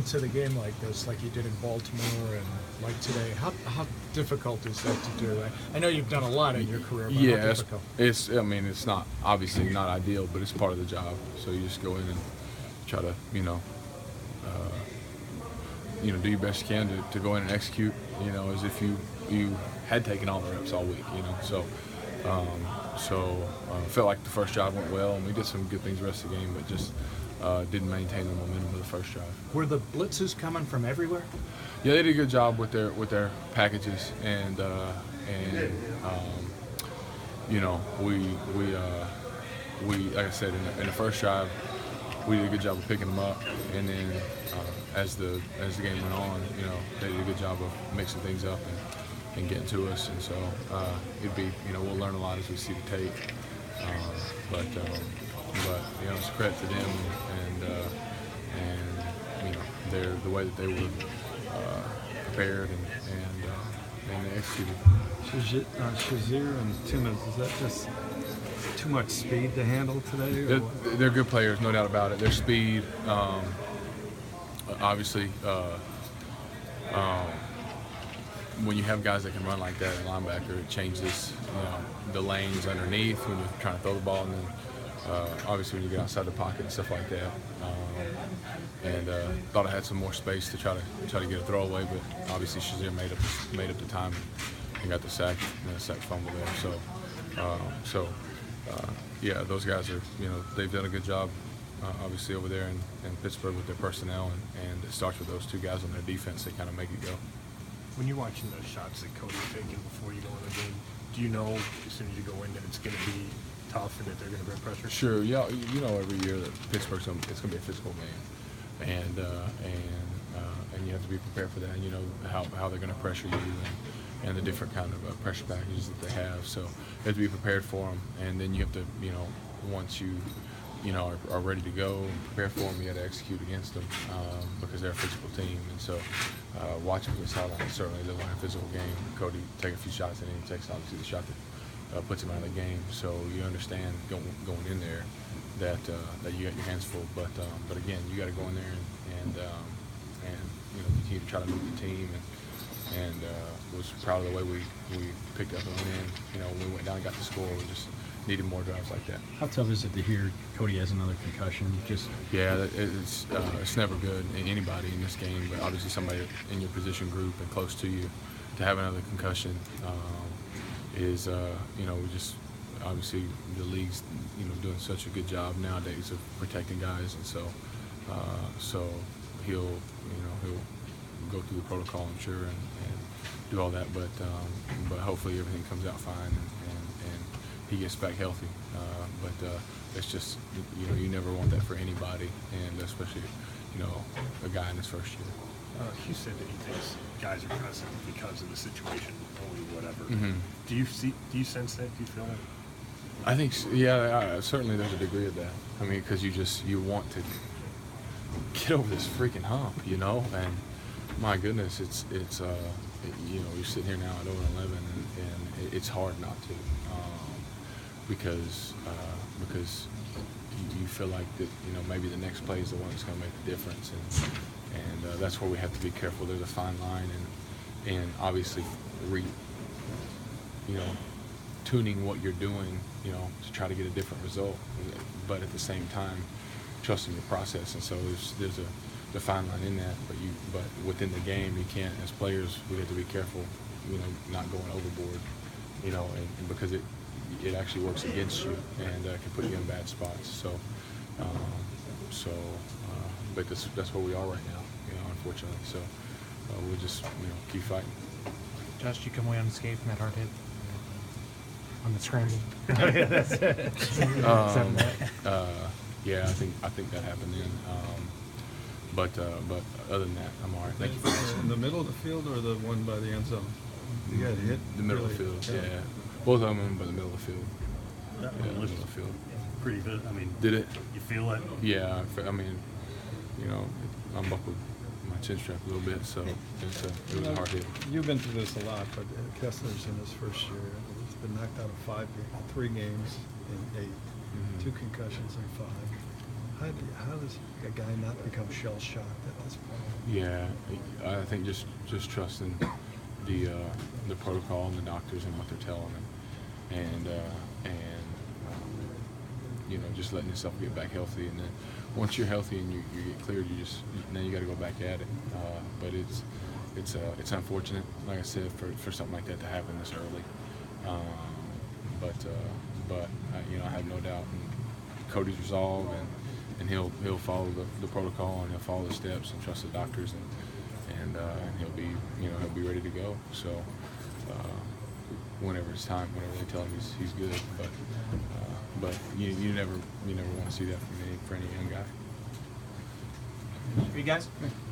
into the game like this, like you did in Baltimore and like today, how difficult is that to do? I know you've done a lot in your career, but Yeah, how difficult? I mean, it's not obviously not ideal, but it's part of the job. So you just go in and try to, do your best you can to go in and execute, as if you had taken all the reps all week, felt like the first drive went well, and we did some good things the rest of the game, but just didn't maintain the momentum of the first drive. Were the blitzes coming from everywhere? Yeah, they did a good job with their packages, and we like I said in the first drive, we did a good job of picking them up, and then as the game went on, they did a good job of mixing things up and getting to us, and so it'd be we'll learn a lot as we see the tape, but it's a credit to them and they're the way that they were prepared and they executed. Shazier and Timmons, is that just too much speed to handle today? They're good players, no doubt about it. Their speed, obviously, when you have guys that can run like that at linebacker, it changes the lanes underneath when you're trying to throw the ball, and then obviously when you get outside the pocket and stuff like that. Thought I had some more space to try to get a throwaway, but obviously Shazier made up the time and got the sack and the sack fumble there. So those guys are they've done a good job obviously over there in Pittsburgh with their personnel, and it starts with those two guys on their defense that kind of make it go. When you're watching those shots that Cody's taking before you go in the game, do you know as soon as you go in that it's going to be tough and that they're going to bring pressure? Sure. Yeah. Every year that Pittsburgh's it's going to be a physical game, and you have to be prepared for that. And how they're going to pressure you and the different kind of pressure packages that they have. So you have to be prepared for them, and then you have to once you are ready to go and prepare for them, you got to execute against them because they're a physical team. And so watching from the sideline, certainly they're like a physical game. Cody take a few shots and then he takes obviously the shot that puts him out of the game. So you understand going in there that you got your hands full. But again, you got to go in there and continue to try to move the team. And was proud of the way we picked up and went in. When we went down and got the score, we just needed more drives like that. How tough is it to hear Cody has another concussion? It's never good in anybody in this game, but obviously somebody in your position group and close to you to have another concussion is we just obviously the league's doing such a good job nowadays of protecting guys, and so he'll go through the protocol, I'm sure, and do all that, but hopefully everything comes out fine and he gets back healthy. But it's just you never want that for anybody, and especially a guy in his first year. Hugh said that he thinks guys are present because of the situation, only whatever. Mm-hmm. Do you sense that? Do you feel that? I think certainly there's a degree of that. I mean, because you want to get over this freaking hump, and my goodness, it's you're sitting here now at 0-11, and it's hard not to, because you feel like that maybe the next play is the one that's going to make the difference, and that's where we have to be careful. There's a fine line, and obviously tuning what you're doing to try to get a different result, but at the same time trusting the process. And so there's a fine line in that, but within the game you can't, as players, we have to be careful not going overboard, and because it actually works against you and can put you in bad spots. But that's where we are right now, unfortunately. So we'll just keep fighting. Josh, did you come away unscathed from that hard hit on the scramble? Yeah, I think that happened then. But other than that, I'm all right. Thank you for asking. In the middle of the field or the one by the end zone? You got hit? The middle of the field, yeah. Both of them in the middle of the field. Yeah, the middle of the field. Pretty good. I mean, did it? You feel it? Yeah, I mean, unbuckled my chin strap a little bit, so it was a hard hit. You've been through this a lot, but Kessler's in his first year. He's been knocked out of 3 games in 8, 2 concussions in 5. How does a guy not become shell shocked at this point? Yeah, I think just trusting the protocol and the doctors and what they're telling them, and you know, just letting yourself get back healthy, and then once you're healthy and you get cleared, now you got to go back at it. But it's unfortunate, like I said, for something like that to happen this early. But you know, I have no doubt in Cody's resolve, and he'll follow the protocol, and he'll follow the steps and trust the doctors, and he'll be ready to go. So whenever it's time, whenever they tell him he's good, but you never want to see that for any young guy. You guys?